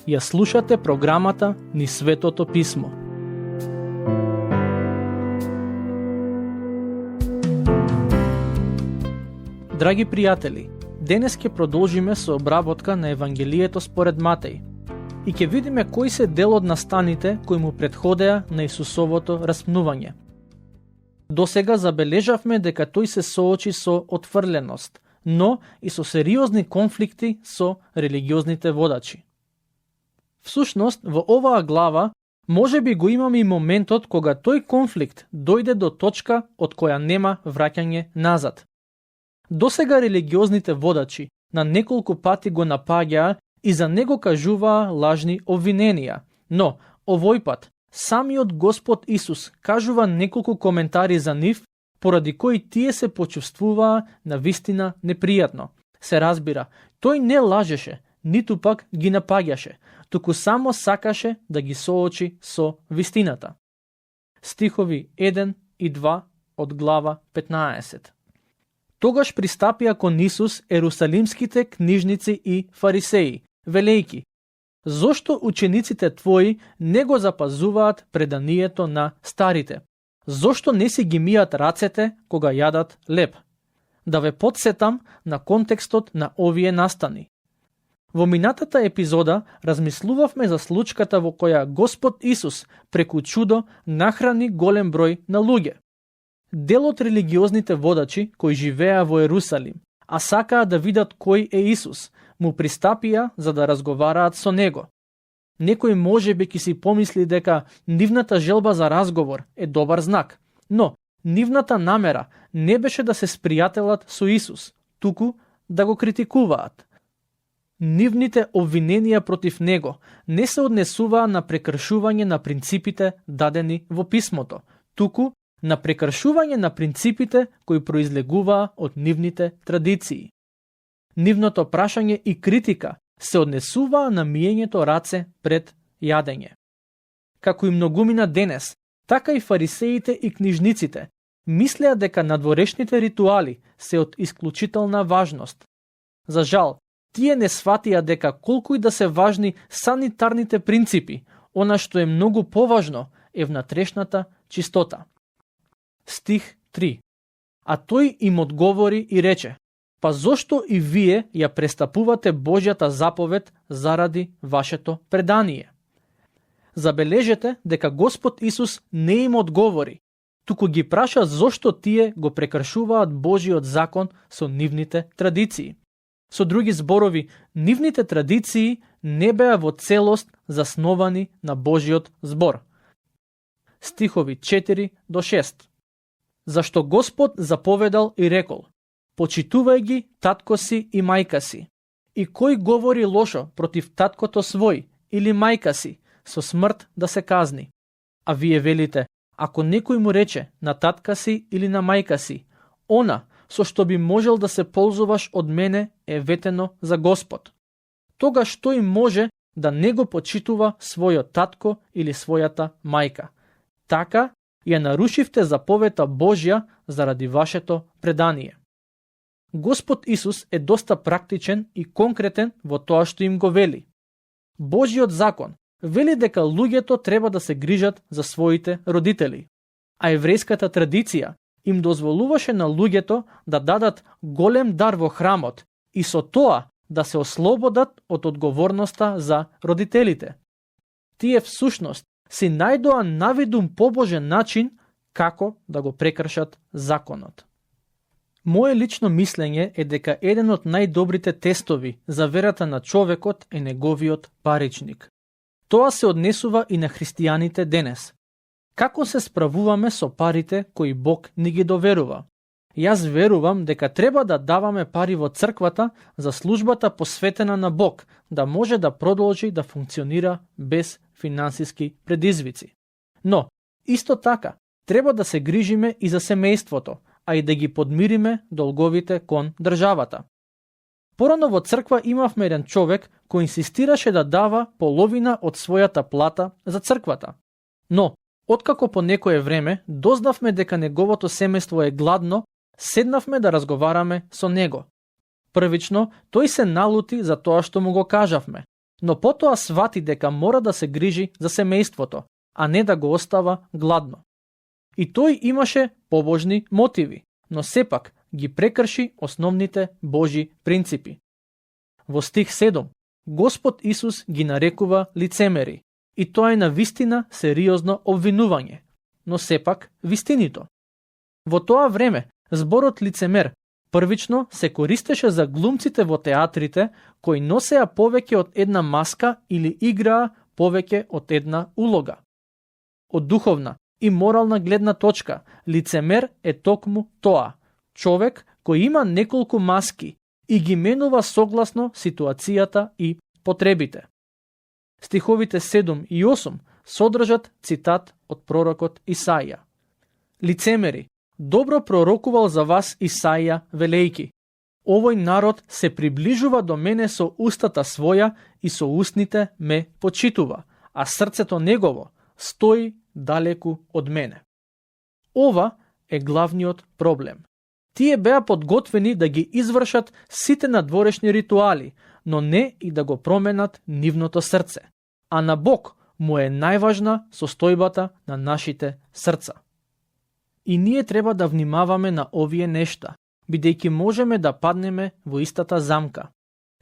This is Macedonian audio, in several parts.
Ја слушате програмата Низ Светото Писмо. Драги пријатели, денес ќе продолжиме со обработка на Евангелието според Матеј и ќе видиме кои се дел од настаните кои му претходеа на Исусовото распнување. Досега забележавме дека тој се соочи со отфрленост, но и со сериозни конфликти со религиозните водачи. Всушност, во оваа глава, може би го имаме и моментот кога тој конфликт дојде до точка од која нема враќање назад. Досега религиозните водачи на неколку пати го напаѓаа и за него кажуваа лажни обвиненија, но овој пат самиот Господ Исус кажува неколку коментари за нив, поради кои тие се почувствуваа навистина непријатно. Се разбира, тој не лажеше, ниту пак ги напаѓаше, туку само сакаше да ги соочи со вистината. Стихови 1 и 2 од глава 15. Тогаш пристапија кон Исус ерусалимските книжници и фарисеи, велејки: зошто учениците твои не го запазуваат преданието на старите? Зошто не си ги мијат рацете кога јадат леб? Да ве потсетам на контекстот на овие настани. Во минатата епизода размислувавме за случката во која Господ Исус преку чудо нахрани голем број на луѓе. Дел од религиозните водачи кои живеа во Ерусалим, а сакаа да видат кој е Исус, му пристапија за да разговараат со него. Некој можеби ќе си помисли дека нивната желба за разговор е добар знак, но нивната намера не беше да се спријателат со Исус, туку да го критикуваат. Нивните обвиненија против него не се однесуваа на прекршување на принципите дадени во писмото, туку на прекршување на принципите кои произлегуваа од нивните традиции. Нивното прашање и критика се однесуваа на миењето раце пред јадење. Како и многумина денес, така и фарисеите и книжниците мислеа дека надворешните ритуали се од исклучителна важност. За жал, тие не сватија дека колку и да се важни санитарните принципи, она што е многу поважно е внатрешната чистота. Стих 3. А тој им одговори и рече: па зошто и вие ја престапувате Божјата заповед заради вашето предание? Забележете дека Господ Исус не им одговори, туку ги праша зошто тие го прекршуваат Божиот закон со нивните традиции. Со други зборови, нивните традиции не беа во целост засновани на Божиот збор. Стихови 4 до 6. Зашто Господ заповедал и рекол: почитувај ги татко си и мајка си. И кој говори лошо против таткото свој или мајка си, со смрт да се казни. А вие велите: ако некој му рече на татка си или на мајка си: она со што би можел да се ползуваш од мене е ветено за Господ. Тогаш тој може да не го почитува својот татко или својата мајка. Така ја нарушивте заповета Божја заради вашето предание. Господ Исус е доста практичен и конкретен во тоа што им го вели. Божјиот закон вели дека луѓето треба да се грижат за своите родители, а еврејската традиција им дозволуваше на луѓето да дадат голем дар во храмот и со тоа да се ослободат од одговорноста за родителите. Тие всушност си најдоа навидум побожен начин како да го прекршат законот. Моje лично мислење е дека еден од најдобрите тестови за верата на човекот е неговиот паричник. Тоа се однесува и на христијаните денес. Како се справуваме со парите кои Бог ни ги доверува? Јас верувам дека треба да даваме пари во црквата за службата посветена на Бог, да може да продолжи да функционира без финансиски предизвици. Но, исто така, треба да се грижиме и за семејството, а и да ги подмириме долговите кон државата. Порано во црква имавме еден човек кој инсистираше да дава половина од својата плата за црквата. Но, откако по некое време дознавме дека неговото семејство е гладно, Седнавме да разговараме со него. Првично, тој се налути за тоа што му го кажавме, но потоа свати дека мора да се грижи за семејството, а не да го остава гладно. И тој имаше побожни мотиви, но сепак ги прекрши основните Божи принципи. Во стих 7, Господ Исус ги нарекува лицемери, и тоа е на вистина сериозно обвинување, но сепак вистинито. Во тоа време, зборот лицемер првично се користеше за глумците во театрите кои носеа повеќе од една маска или играа повеќе од една улога. Од духовна и морална гледна точка, лицемер е токму тоа, човек кој има неколку маски и ги менува согласно ситуацијата и потребите. Стиховите 7 и 8 содржат цитат од пророкот Исаија. Лицемери, добро пророкувал за вас Исаија велејки: овој народ се приближува до мене со устата своја и со устните ме почитува, а срцето негово стои далеку од мене. Ова е главниот проблем. Тие беа подготвени да ги извршат сите надворешни ритуали, но не и да го променат нивното срце. А на Бог му е најважна состојбата на нашите срца. И ние треба да внимаваме на овие нешта, бидејќи можеме да паднеме во истата замка.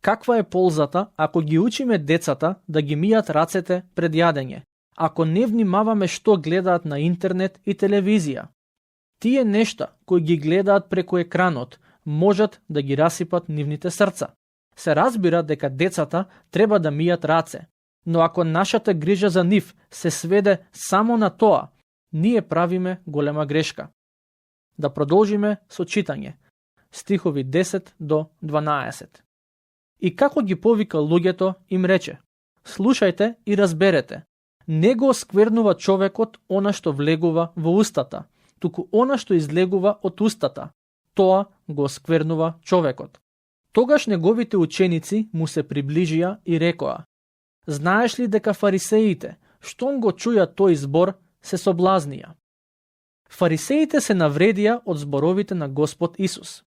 Каква е ползата ако ги учиме децата да ги мијат рацете пред јадење, ако не внимаваме што гледаат на интернет и телевизија? Тие нешта кои ги гледаат преку екранот можат да ги расипат нивните срца. Се разбира дека децата треба да мијат раце, но ако нашата грижа за нив се сведе само на тоа, ние правиме голема грешка. Да продолжиме со читање. Стихови 10 до 12. И како ги повика луѓето, им рече: слушајте и разберете. Не го осквернува човекот она што влегува во устата, туку она што излегува од устата, тоа го осквернува човекот. Тогаш неговите ученици му се приближија и рекоа: знаеш ли дека фарисеите, штом го чуја тој збор, се соблазнија? Фарисеите се навредија од зборовите на Господ Исус.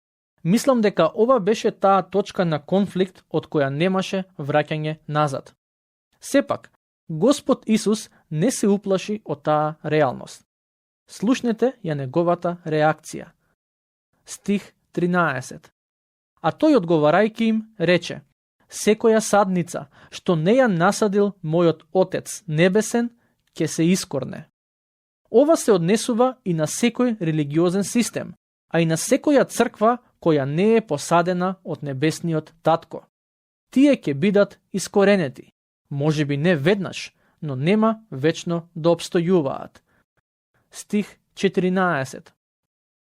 Мислам дека ова беше таа точка на конфликт од која немаше враќање назад. Сепак, Господ Исус не се уплаши од таа реалност. Слушнете ја неговата реакција. Стих 13. А тој одговарајќи им рече: секоја садница што не ја насадил мојот Отец небесен ќе се искорне. Ова се однесува и на секој религиозен систем, а и на секоја црква која не е посадена од небесниот татко. Тие ќе бидат искоренети, можеби не веднаш, но нема вечно да обстојуваат. Стих 14.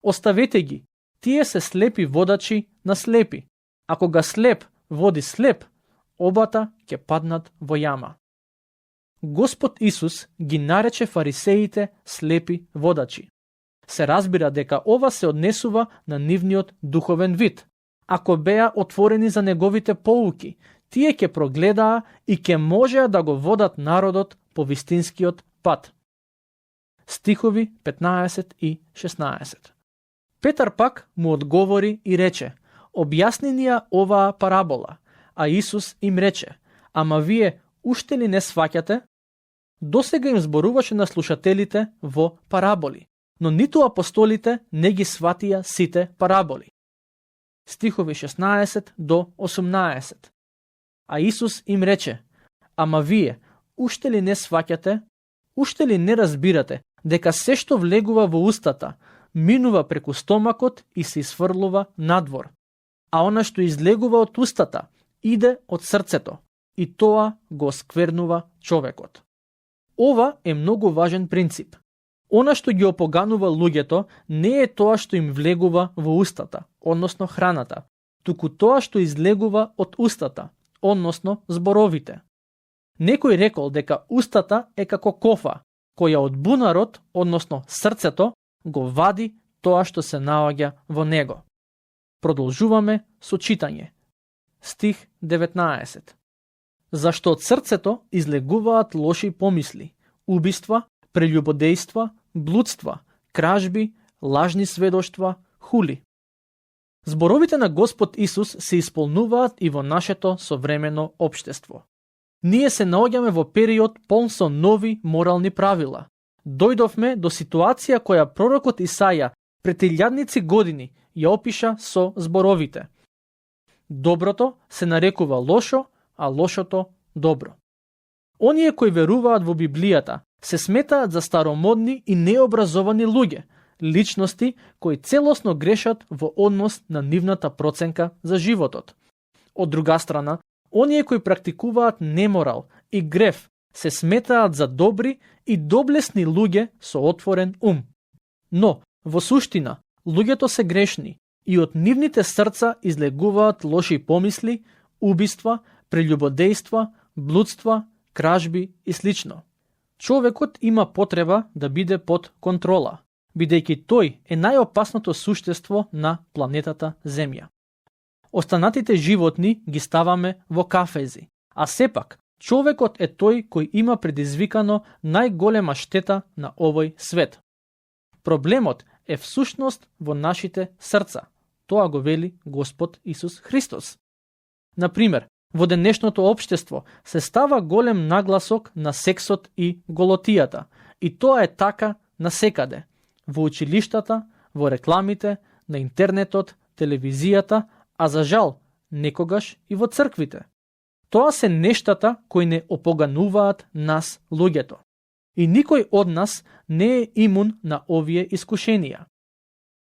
Оставете ги, тие се слепи водачи на слепи. Ако га слеп води слеп, обата ќе паднат во јама. Господ Исус ги нарече фарисеите слепи водачи. Се разбира дека ова се однесува на нивниот духовен вид. Ако беа отворени за неговите поуки, тие ќе прогледаа и ќе можеа да го водат народот по вистинскиот пат. Стихови 15 и 16. Петар пак му одговори и рече: објасни ни ја оваа парабола. А Исус им рече: ама вие уште ли не сваќате? Досега им зборуваше на слушателите во параболи, но ниту апостолите не ги сватија сите параболи. Стихови 16 до 18. А Исус им рече: ама вие уште ли не сваќате? Уште ли не разбирате дека се што влегува во устата минува преку стомакот и се изфрлува надвор, а она што излегува од устата иде од срцето и тоа го осквернува човекот. Ова е многу важен принцип. Она што ги опоганува луѓето не е тоа што им влегува во устата, односно храната, туку тоа што излегува од устата, односно зборовите. Некој рекол дека устата е како кофа, која од бунарот, односно срцето, го вади тоа што се наоѓа во него. Продолжуваме со читање. Стих 19. Зашто од срцето излегуваат лоши помисли, убиства, прелюбодејства, блудства, кражби, лажни сведоштва, хули. Зборовите на Господ Исус се исполнуваат и во нашето современо општество. Ние се наоѓаме во период полн со нови морални правила. Дојдовме до ситуација која пророкот Исаја пред илјадници години ја опиша со зборовите. Доброто се нарекува лошо, а лошото добро. Оние кои веруваат во Библијата се сметаат за старомодни и необразовани луѓе, личности кои целосно грешат во однос на нивната проценка за животот. Од друга страна, оние кои практикуваат неморал и грев се сметаат за добри и доблесни луѓе со отворен ум. Но, во суштина, луѓето се грешни и од нивните срца излегуваат лоши помисли, убиства, прелюбодејства, блудства, кражби и слично. Човекот има потреба да биде под контрола, бидејќи тој е најопасното суштество на планетата Земја. Останатите животни ги ставаме во кафези, а сепак човекот е тој кој има предизвикано најголема штета на овој свет. Проблемот е всушност во нашите срца. Тоа го вели Господ Исус Христос. Например, во денешното општество се става голем нагласок на сексот и голотијата, и тоа е така насекаде. Во училиштата, во рекламите, на интернетот, телевизијата, а за жал, некогаш и во црквите. Тоа се нештата кои не опогануваат нас луѓето. И никој од нас не е имун на овие искушенија.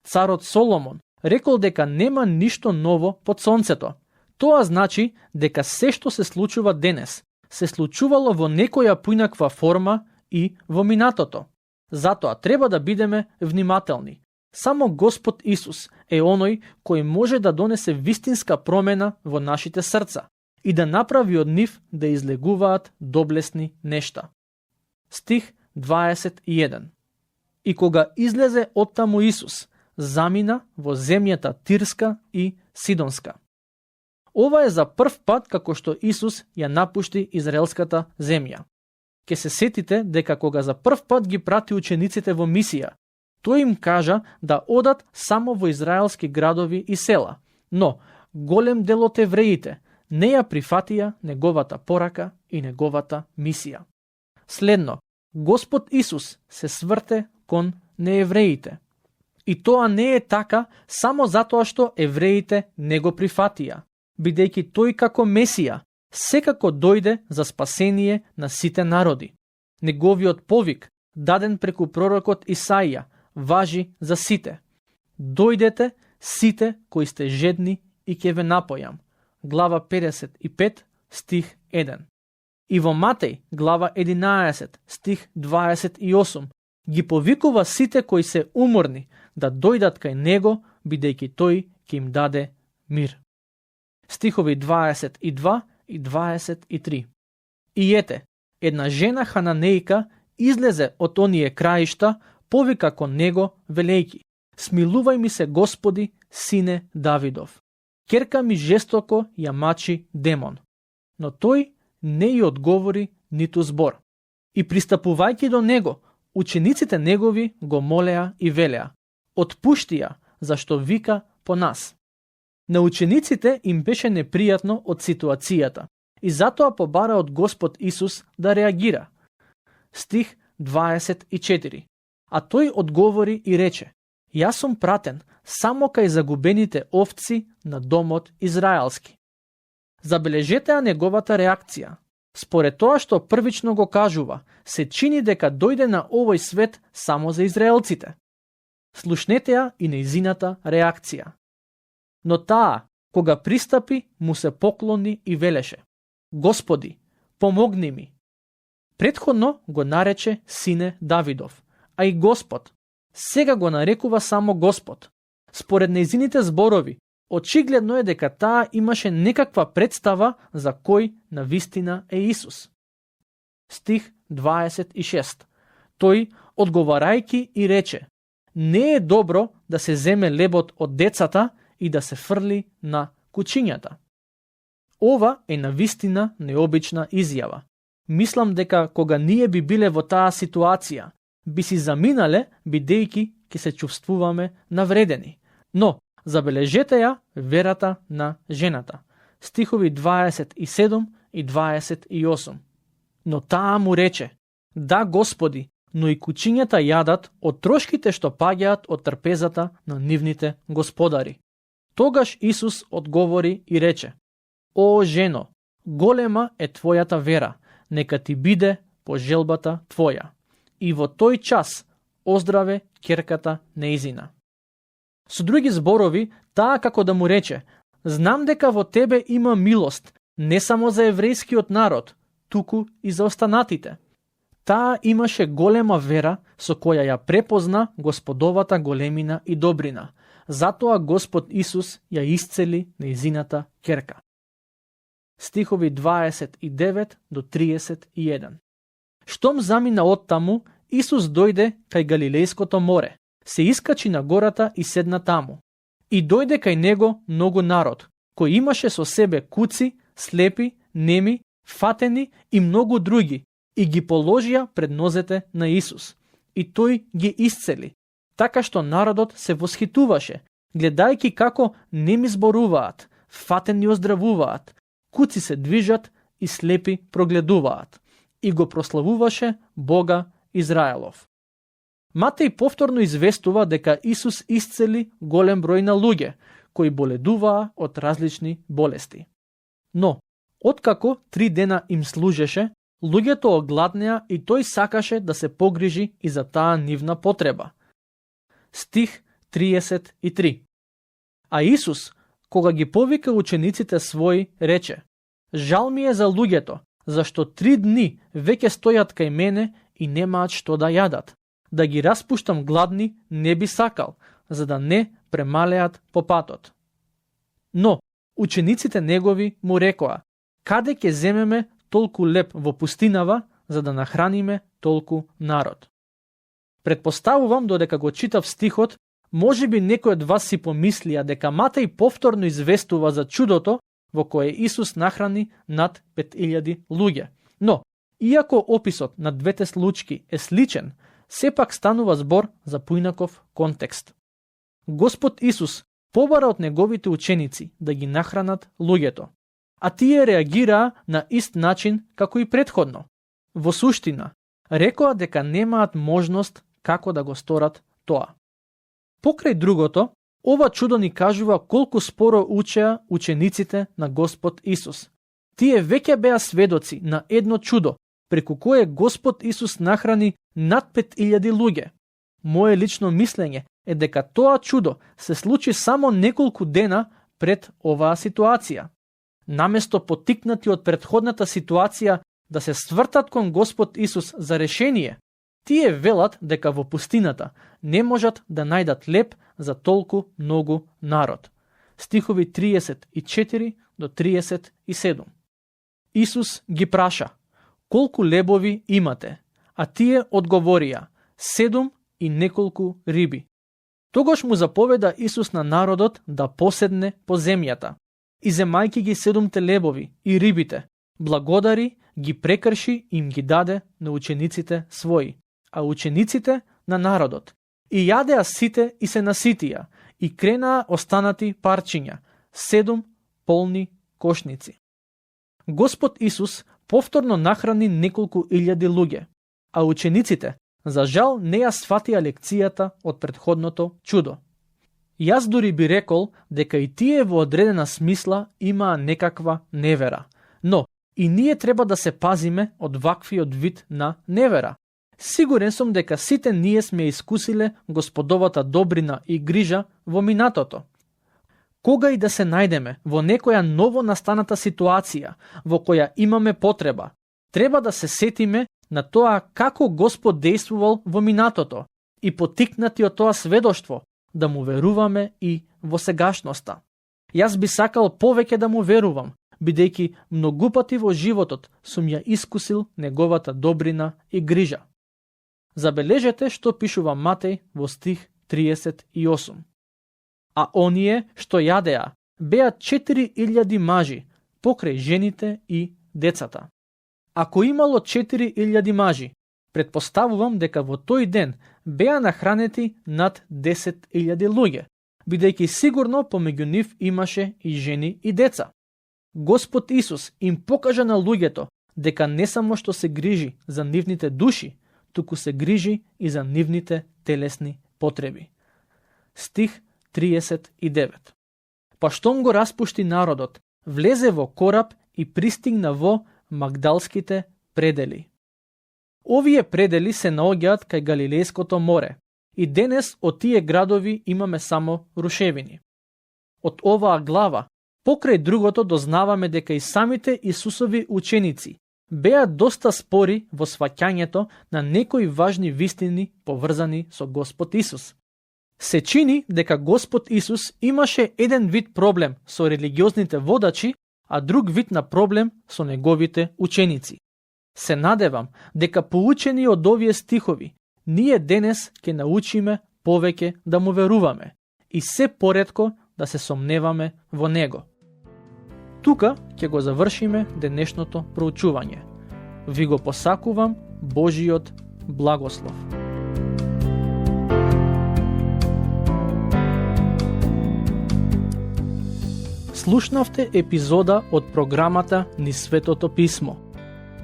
Царот Соломон рекол дека нема ништо ново под сонцето. Тоа значи дека се што се случува денес, се случувало во некоја поинаква форма и во минатото. Затоа треба да бидеме внимателни. Само Господ Исус е оној кој може да донесе вистинска промена во нашите срца и да направи од нив да излегуваат доблесни нешта. Стих 21. И кога излезе оттаму Исус, замина во земјата Тирска и Сидонска. Ова е за прв пат како што Исус ја напушти израелската земја. Ке се сетите дека кога за прв пат ги прати учениците во мисија, тој им кажа да одат само во израелски градови и села, но голем дел од евреите не ја прифатија неговата порака и неговата мисија. Следно, Господ Исус се сврте кон неевреите. И тоа не е така само затоа што евреите не го прифатија, бидејќи тој како Месија секако дојде за спасение на сите народи. Неговиот повик, даден преку пророкот Исаија, важи за сите. Дојдете сите кои сте жедни и ќе ве напојам. Глава 55, стих 1. И во Матеј, глава 11, стих 28, ги повикува сите кои се уморни да дојдат кај него, бидејќи тој ќе им даде мир. Стихови 22 и 23. И ете, една жена хананејка излезе од оние краишта, повика кон него, велејки: смилувај ми се, Господи, сине Давидов. Ќерка ми жестоко ја мачи демон. Но тој не ја одговори ниту збор. И пристапувајќи до него, учениците негови го молеа и велеа: отпушти ја, зашто вика по нас. На учениците им беше непријатно од ситуацијата и затоа побара од Господ Исус да реагира. Стих 24. А тој одговори и рече: јас сум пратен само кај загубените овци на домот израелски. Забележете ја неговата реакција. Според тоа што првично го кажува, се чини дека дојде на овој свет само за израелците. Слушнете ја и нејзината реакција. Но таа, кога пристапи, му се поклони и велеше: Господи, помогни ми. Претходно го нарече сине Давидов, а и Господ. Сега го нарекува само Господ. Според нејзините зборови, очигледно е дека таа имаше некаква представа за кој навистина е Исус. Стих 26. Тој, одговарајќи и рече: не е добро да се земе лебот од децата и да се фрли на кучињата. Ова е навистина необична изјава. Мислам дека кога ние би биле во таа ситуација, би си заминале, бидејќи ќе се чувствуваме навредени. Но, забележете ја верата на жената. Стихови 27 и 28. Но таа му рече: да, Господи, но и кучињата јадат од трошките што паѓаат од трпезата на нивните господари. Тогаш Исус одговори и рече: о, жено, голема е твојата вера, нека ти биде по желбата твоја. И во тој час оздраве ќерката неизина. Со други зборови, таа како да му рече: знам дека во тебе има милост, не само за еврејскиот народ, туку и за останатите. Таа имаше голема вера со која ја препозна Господовата големина и добрина. Затоа Господ Исус ја исцели неизината ќерка. Стихови 29 до 31. Штом замина оттаму, Исус дојде кај Галилејското море, се искачи на гората и седна таму. И дојде кај него многу народ, кој имаше со себе куци, слепи, неми, фатени и многу други, и ги положија пред нозете на Исус. И тој ги исцели, така што народот се восхитуваше, гледајќи како неми зборуваат, фатени оздравуваат, куци се движат и слепи прогледуваат. И го прославуваше Бога Израелов. Матеј повторно известува дека Исус исцели голем број на луѓе, кои боледуваа од различни болести. Но, откако 3 дена им служеше, луѓето огладнеа и тој сакаше да се погрижи и за таа нивна потреба. Стих 33. А Исус, кога ги повика учениците своји, рече: жал ми е за луѓето, зашто 3 дни веќе стојат кај мене и немаат што да јадат. Да ги распуштам гладни не би сакал, за да не премалеат по патот. Но учениците негови му рекоа: каде ќе земеме толку леп во пустинава, за да нахраниме толку народ? Предпоставувам додека го читав стихот, може би некој од вас си помислија дека Матеј повторно известува за чудото во кое Исус нахрани над 5000 луѓе. Но, иако описот на двете случаи е сличен, сепак станува збор за поинаков контекст. Господ Исус побара од неговите ученици да ги нахранат луѓето, а тие реагираа на ист начин како и претходно. Во суштина, рекоа дека немаат можност како да го сторат тоа. Покрај другото, ова чудо ни кажува колку споро учеа учениците на Господ Исус. Тие веќе беа сведоци на едно чудо, преку кое Господ Исус нахрани над 5000 луѓе. Мое лично мислење е дека тоа чудо се случи само неколку дена пред оваа ситуација. Наместо поттикнати од претходната ситуација да се свртат кон Господ Исус за решение, тие велат дека во пустината не можат да најдат леп за толку многу народ. Стихови 34 до 37. Исус ги праша: колку лебови имате? А тие одговорија: 7 и неколку риби. Тогаш му заповеда Исус на народот да поседне по земјата. И земајки ги 7 лебови и рибите, благодари, ги прекрши и им ги даде на учениците своји, а учениците на народот. И јадеа сите и се наситија, и кренаа останати парчиња, 7 полни кошници. Господ Исус повторно нахрани неколку илјади луѓе, а учениците, за жал, не ја сватија лекцијата од претходното чудо. Јас дури би рекол дека и тие во одредена смисла имаа некаква невера, но и ние треба да се пазиме од ваквиот вид на невера. Сигурен сум дека сите ние сме искусиле Господовата добрина и грижа во минатото. Кога и да се најдеме во некоја ново настаната ситуација во која имаме потреба, треба да се сетиме на тоа како Господ действувал во минатото и поттикнати од тоа сведоштво да му веруваме и во сегашноста. Јас би сакал повеќе да му верувам, бидејќи многу пати во животот сум ја искусил неговата добрина и грижа. Забележете што пишува Матеј во стих 38. А оние што јадеа беа 4000 мажи, покрај жените и децата. Ако имало 4000 мажи, предпоставувам дека во тој ден беа нахранети над 10.000 луѓе, бидејќи сигурно помеѓу нив имаше и жени и деца. Господ Исус им покажа на луѓето дека не само што се грижи за нивните души, туку се грижи и за нивните телесни потреби. Стих 39. Па штом го распушти народот, влезе во кораб и пристигна во Магдалските предели. Овие предели се наоѓаат кај Галилејското море и денес од тие градови имаме само рушевини. Од оваа глава, покрај другото, дознаваме дека и самите Исусови ученици беа доста спори во сваќањето на некои важни вистини поврзани со Господ Исус. Се чини дека Господ Исус имаше еден вид проблем со религиозните водачи, а друг вид на проблем со неговите ученици. Се надевам дека поучени од овие стихови, ние денес ќе научиме повеќе да му веруваме и се поретко да се сомневаме во него. Тука ќе го завршиме денешното проучување. Ви го посакувам Божиот благослов. Слушнавте епизода од програмата Низ Светото Писмо.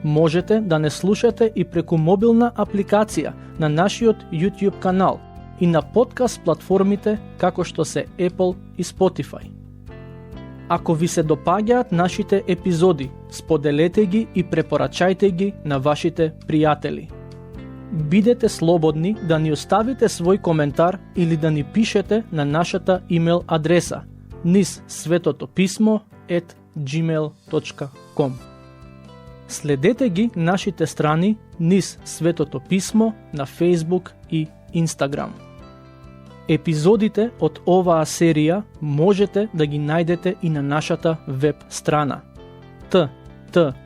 Можете да не слушате и преку мобилна апликација на нашиот YouTube канал и на подкаст платформите како што се Apple и Spotify. Ако ви се допаѓаат нашите епизоди, споделете ги и препорачајте ги на вашите пријатели. Бидете слободни да ни оставите свој коментар или да ни пишете на нашата имейл адреса nizsvetotopисmo@gmail.com. Следете ги нашите страни Низ Светото Писмо на Facebook и Instagram. Епизодите од оваа серија можете да ги најдете и на нашата веб страна ttb.twr.org.